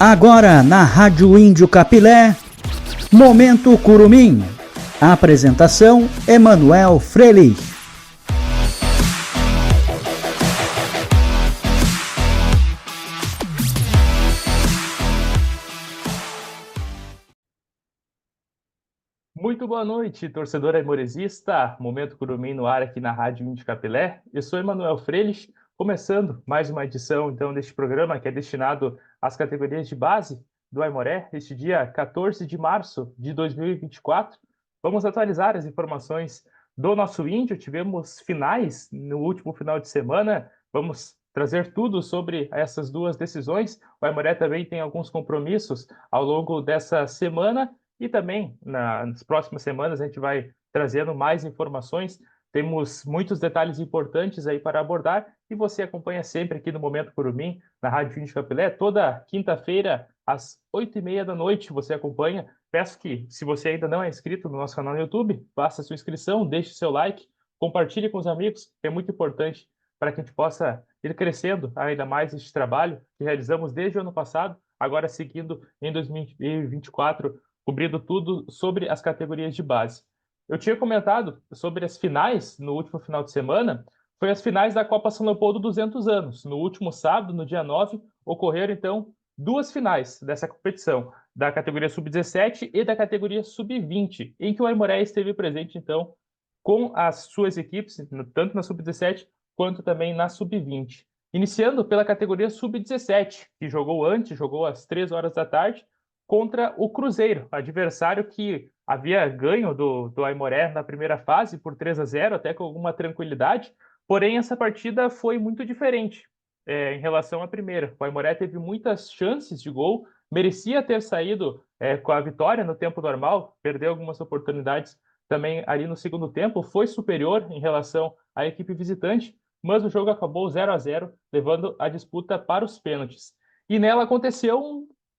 Agora na Rádio Índio Capilé, Momento Curumim. Apresentação: Emanuel Frelich. Muito boa noite, torcedor aimorezista. Momento Curumim no ar aqui na Rádio Índio Capilé. Eu sou Emanuel Frelich, começando mais uma edição então deste programa que é destinado às categorias de base do Aimoré, este dia 14 de março de 2024. Vamos atualizar as informações do nosso Índio. Tivemos finais no último final de semana. Vamos trazer tudo sobre essas duas decisões. O Aimoré também tem alguns compromissos ao longo dessa semana. E também, nas próximas semanas, a gente vai trazendo mais informações. Temos muitos detalhes importantes aí para abordar e você acompanha sempre aqui no Momento Curumim, na Rádio Índio Capilé, toda quinta-feira, às 8h30 da noite, você acompanha. Peço que, se você ainda não é inscrito no nosso canal no YouTube, faça sua inscrição, deixe seu like, compartilhe com os amigos, que é muito importante para que a gente possa ir crescendo ainda mais este trabalho que realizamos desde o ano passado, agora seguindo em 2024, cobrindo tudo sobre as categorias de base. Eu tinha comentado sobre as finais no último final de semana, foi as finais da Copa São Leopoldo 200 anos. No último sábado, no dia 9, ocorreram então duas finais dessa competição, da categoria sub-17 e da categoria sub-20, em que o Aimoré esteve presente então com as suas equipes, tanto na sub-17 quanto também na sub-20. Iniciando pela categoria sub-17, que jogou às 3 horas da tarde, contra o Cruzeiro, adversário que havia ganho do Aimoré na primeira fase por 3-0, até com alguma tranquilidade, porém essa partida foi muito diferente em relação à primeira. O Aimoré teve muitas chances de gol, merecia ter saído com a vitória no tempo normal, perdeu algumas oportunidades também ali no segundo tempo, foi superior em relação à equipe visitante, mas o jogo acabou 0-0, levando a disputa para os pênaltis. E nela aconteceu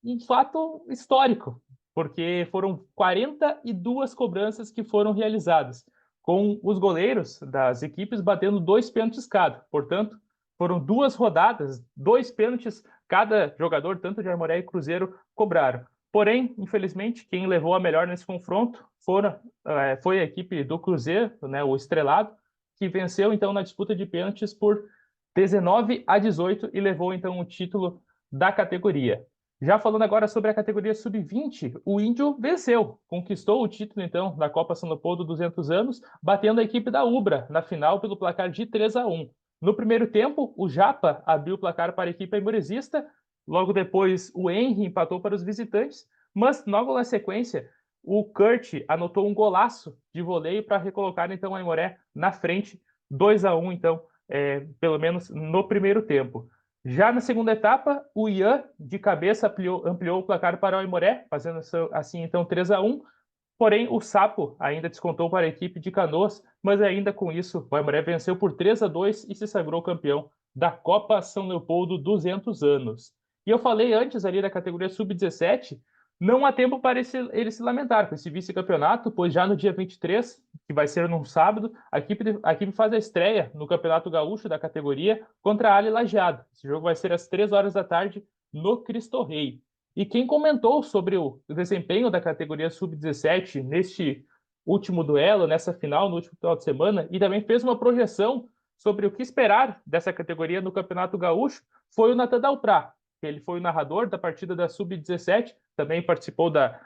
um fato histórico, porque foram 42 cobranças que foram realizadas, com os goleiros das equipes batendo 2 pênaltis cada. Portanto, foram 2 rodadas, 2 pênaltis cada jogador, tanto de Aimoré e Cruzeiro, cobraram. Porém, infelizmente, quem levou a melhor nesse confronto foi a equipe do Cruzeiro, né, o Estrelado, que venceu então na disputa de pênaltis por 19-18 e levou então o título da categoria. Já falando agora sobre a categoria sub-20, o Índio venceu, conquistou o título então da Copa São Leopoldo 200 anos, batendo a equipe da Ubra na final pelo placar de 3-1. No primeiro tempo, o Japa abriu o placar para a equipe aimorezista, logo depois o Henry empatou para os visitantes, mas logo na sequência o Kurt anotou um golaço de voleio para recolocar então a Aimoré na frente, 2-1 então, pelo menos no primeiro tempo. Já na segunda etapa, o Ian, de cabeça, ampliou o placar para o Aimoré, fazendo assim, então, 3-1. Porém, o Sapo ainda descontou para a equipe de Canoas, mas ainda com isso, o Aimoré venceu por 3-2 e se sagrou campeão da Copa São Leopoldo 200 anos. E eu falei antes ali da categoria sub-17, não há tempo para ele se lamentar com esse vice-campeonato, pois já no dia 23, que vai ser num sábado, a equipe faz a estreia no Campeonato Gaúcho da categoria contra a Ali Lajeado. Esse jogo vai ser às 3 horas da tarde no Cristo Rei. E quem comentou sobre o desempenho da categoria sub-17 neste último duelo, nessa final, no último final de semana, e também fez uma projeção sobre o que esperar dessa categoria no Campeonato Gaúcho, foi o Natan Dalprá. Ele foi o narrador da partida da Sub-17, também participou da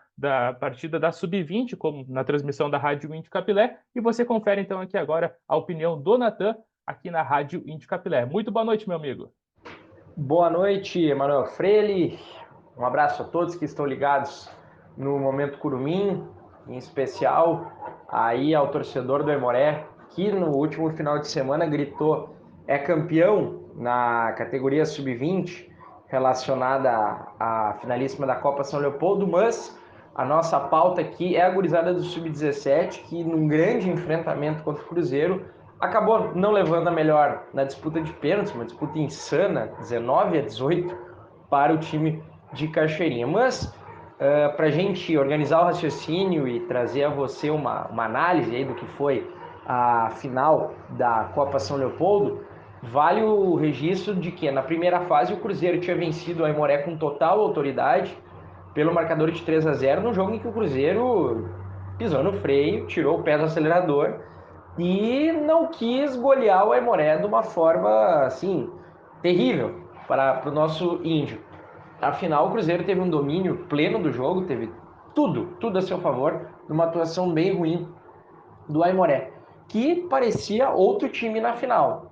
partida da Sub-20, como na transmissão da Rádio Índio Capilé, e você confere então aqui agora a opinião do Natan aqui na Rádio Índio Capilé. Muito boa noite, meu amigo. Boa noite, Emanuel Freire. Um abraço a todos que estão ligados no Momento Curumim, em especial aí ao torcedor do Aimoré, que no último final de semana gritou é campeão na categoria Sub-20, relacionada à finalíssima da Copa São Leopoldo, mas a nossa pauta aqui é a gurizada do Sub-17, que num grande enfrentamento contra o Cruzeiro, acabou não levando a melhor na disputa de pênaltis, uma disputa insana, 19-18, para o time de Cachoeirinha. Mas, para a gente organizar o raciocínio e trazer a você uma análise aí do que foi a final da Copa São Leopoldo, Vale o registro de que na primeira fase o Cruzeiro tinha vencido o Aimoré com total autoridade pelo marcador de 3-0, num jogo em que o Cruzeiro pisou no freio, tirou o pé do acelerador e não quis golear o Aimoré de uma forma assim terrível para o nosso índio. Afinal, o Cruzeiro teve um domínio pleno do jogo, teve tudo a seu favor, numa atuação bem ruim do Aimoré, que parecia outro time na final.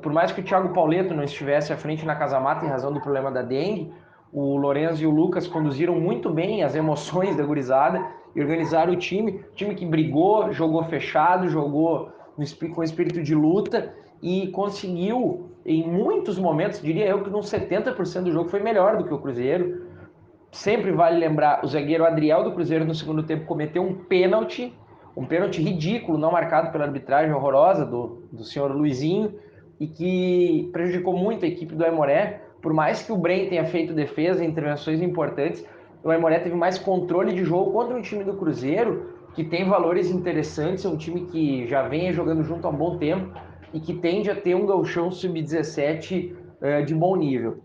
Por mais que o Thiago Pauleto não estivesse à frente na casa-mata em razão do problema da dengue, o Lorenzo e o Lucas conduziram muito bem as emoções da gurizada e organizaram o time que brigou, jogou fechado, jogou com espírito de luta e conseguiu, em muitos momentos, diria eu que uns 70% do jogo foi melhor do que o Cruzeiro. Sempre vale lembrar, o zagueiro Adriel do Cruzeiro no segundo tempo cometeu um pênalti ridículo, não marcado pela arbitragem horrorosa do senhor Luizinho, e que prejudicou muito a equipe do Aimoré. Por mais que o Bren tenha feito defesa e intervenções importantes, o Aimoré teve mais controle de jogo contra um time do Cruzeiro, que tem valores interessantes, é um time que já vem jogando junto há um bom tempo e que tende a ter um gauchão sub-17 de bom nível.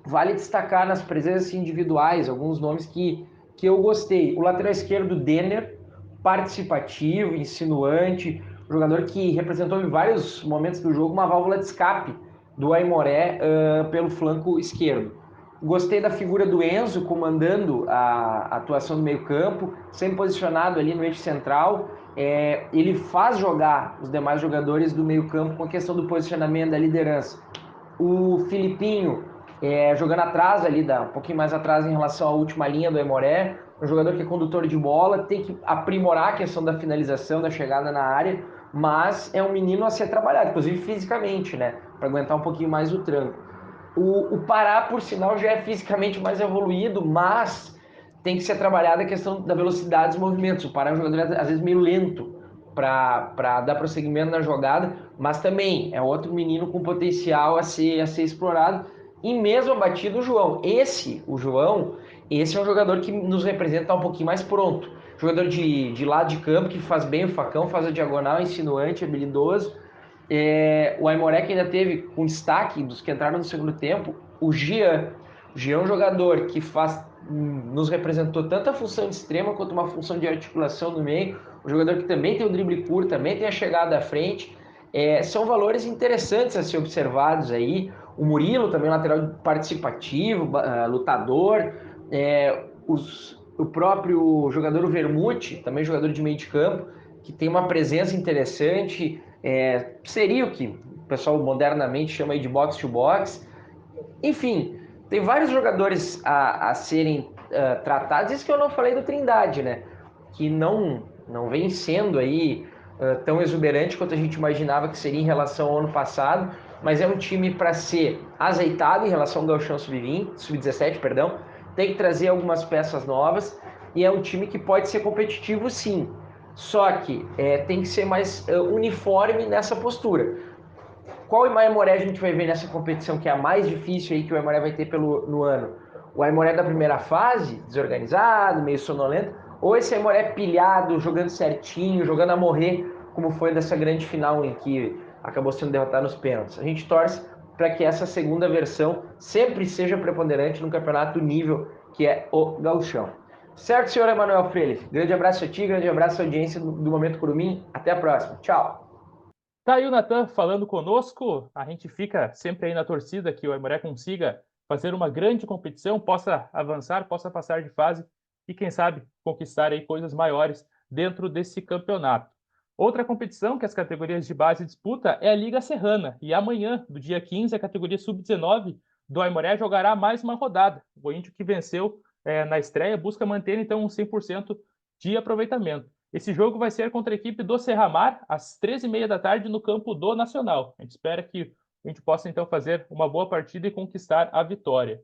Vale destacar nas presenças individuais alguns nomes que eu gostei. O lateral esquerdo, Denner, participativo, insinuante, jogador que representou em vários momentos do jogo uma válvula de escape do Aimoré pelo flanco esquerdo. Gostei da figura do Enzo comandando a atuação do meio-campo, sempre posicionado ali no eixo central. Ele faz jogar os demais jogadores do meio-campo com a questão do posicionamento, da liderança. O Filipinho jogando atrás ali, um pouquinho mais atrás em relação à última linha do Aimoré, um jogador que é condutor de bola, tem que aprimorar a questão da finalização, da chegada na área, mas é um menino a ser trabalhado, inclusive fisicamente, né, para aguentar um pouquinho mais o tranco. O Pará, por sinal, já é fisicamente mais evoluído, mas tem que ser trabalhada a questão da velocidade dos movimentos. O Pará é um jogador, às vezes, meio lento para dar prosseguimento na jogada, mas também é outro menino com potencial a ser explorado. E mesmo abatido o João. O João, esse é um jogador que nos representa um pouquinho mais pronto. Jogador de lado de campo, que faz bem o facão, faz a diagonal, insinuante, habilidoso. O Aimoré que ainda teve com destaque dos que entraram no segundo tempo, o Jean. O Jean é um jogador que nos representou tanto a função de extrema quanto uma função de articulação no meio. Um jogador que também tem o drible curto, também tem a chegada à frente. São valores interessantes a ser observados aí. O Murilo, também lateral participativo, lutador. O próprio jogador Vermute, também jogador de meio de campo, que tem uma presença interessante. Seria o que o pessoal modernamente chama aí de box to box. Enfim, tem vários jogadores a serem tratados. Isso que eu não falei do Trindade, né? Que não vem sendo aí tão exuberante quanto a gente imaginava que seria em relação ao ano passado, mas é um time para ser azeitado em relação ao Gauchão Sub-17, perdão. Tem que trazer algumas peças novas e é um time que pode ser competitivo, sim. Só que tem que ser mais uniforme nessa postura. Qual Aimoré a gente vai ver nessa competição que é a mais difícil aí que o Aimoré vai ter no ano? O Aimoré da primeira fase, desorganizado, meio sonolento, ou esse Aimoré pilhado, jogando certinho, jogando a morrer, como foi dessa grande final em que acabou sendo derrotado nos pênaltis? A gente torce para que essa segunda versão sempre seja preponderante no campeonato nível que é o Gauchão. Certo, senhor Emanuel Freire? Grande abraço a ti, grande abraço à audiência do Momento Curumim. Até a próxima. Tchau. Tá aí o Natan falando conosco. A gente fica sempre aí na torcida que o Aimoré consiga fazer uma grande competição, possa avançar, possa passar de fase e, quem sabe, conquistar aí coisas maiores dentro desse campeonato. Outra competição que as categorias de base disputa é a Liga Serrana. E amanhã, do dia 15, a categoria Sub-19 do Aimoré jogará mais uma rodada. O índio que venceu na estreia busca manter, então, um 100% de aproveitamento. Esse jogo vai ser contra a equipe do Serramar, às 13h30 da tarde, no campo do Nacional. A gente espera que a gente possa, então, fazer uma boa partida e conquistar a vitória.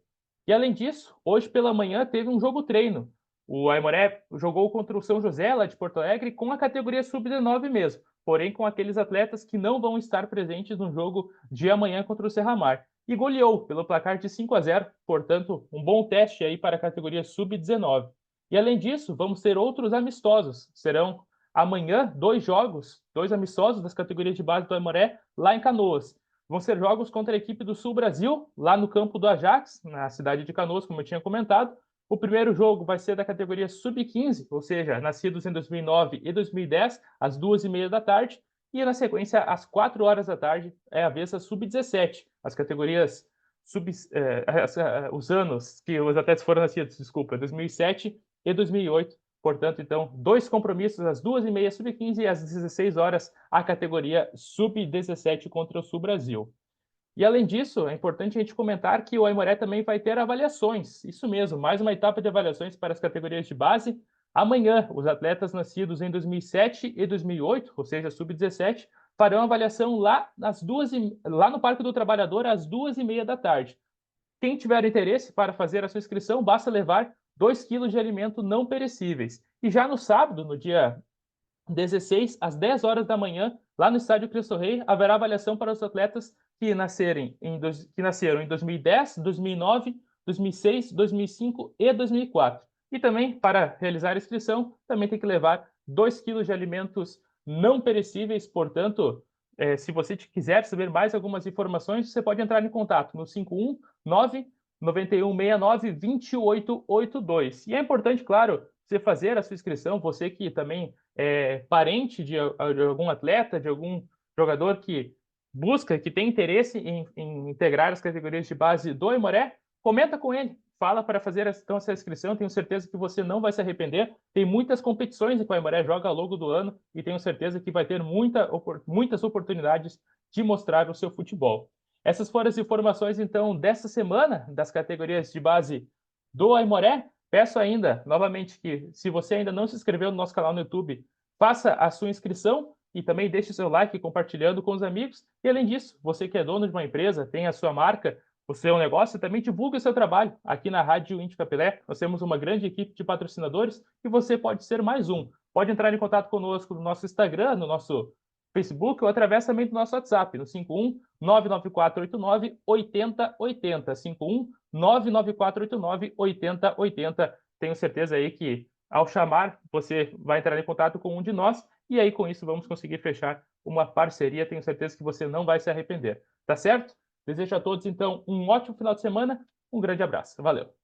E, além disso, hoje pela manhã teve um jogo-treino. O Aimoré jogou contra o São José, lá de Porto Alegre, com a categoria Sub-19 mesmo, porém com aqueles atletas que não vão estar presentes no jogo de amanhã contra o Serramar. E goleou pelo placar de 5-0, portanto, um bom teste aí para a categoria Sub-19. E, além disso, vamos ter outros amistosos. Serão amanhã 2 jogos, 2 amistosos das categorias de base do Aimoré, lá em Canoas. vão ser jogos contra a equipe do Sul Brasil, lá no campo do Ajax, na cidade de Canoas, como eu tinha comentado. O primeiro jogo vai ser da categoria Sub-15, ou seja, nascidos em 2009 e 2010, às 2h30 da tarde. E na sequência, às 4 horas da tarde, é a vez da Sub-17, as categorias os anos que os atletas foram nascidos, 2007 e 2008. Portanto, então, 2 compromissos às 2h30 Sub-15 e às 16 horas a categoria Sub-17 contra o Sul Brasil. E além disso, é importante a gente comentar que o Aimoré também vai ter avaliações. Isso mesmo, mais uma etapa de avaliações para as categorias de base. Amanhã, os atletas nascidos em 2007 e 2008, ou seja, Sub-17, farão avaliação lá no Parque do Trabalhador às 2h30 da tarde. Quem tiver interesse para fazer a sua inscrição, basta levar 2 quilos de alimento não perecíveis. E já no sábado, no dia 16, às 10 horas da manhã, lá no Estádio Cristo Rei, haverá avaliação para os atletas que nasceram em 2010, 2009, 2006, 2005 e 2004. E também, para realizar a inscrição, também tem que levar 2 quilos de alimentos não perecíveis. Portanto, se você quiser saber mais algumas informações, você pode entrar em contato no 519-9169-2882. E é importante, claro, você fazer a sua inscrição, você que também é parente de algum atleta, de algum jogador que busca, que tem interesse em integrar as categorias de base do Aimoré, comenta com ele, fala para fazer então essa inscrição, tenho certeza que você não vai se arrepender. Tem muitas competições que o Aimoré joga ao longo do ano e tenho certeza que vai ter muitas oportunidades de mostrar o seu futebol. Essas foram as informações, então, dessa semana, das categorias de base do Aimoré. Peço ainda, novamente, que se você ainda não se inscreveu no nosso canal no YouTube, faça a sua inscrição e também deixe o seu like compartilhando com os amigos. E, além disso, você que é dono de uma empresa, tem a sua marca, o seu negócio, também divulgue o seu trabalho. Aqui na Rádio Indy Capilé, nós temos uma grande equipe de patrocinadores e você pode ser mais um. Pode entrar em contato conosco no nosso Instagram, no nosso Facebook ou através também do nosso WhatsApp, no 51-99489-8080. 51-99489-8080. Tenho certeza aí que, ao chamar, você vai entrar em contato com um de nós e aí, com isso, vamos conseguir fechar uma parceria. Tenho certeza que você não vai se arrepender. Tá certo? Desejo a todos, então, um ótimo final de semana. Um grande abraço. Valeu!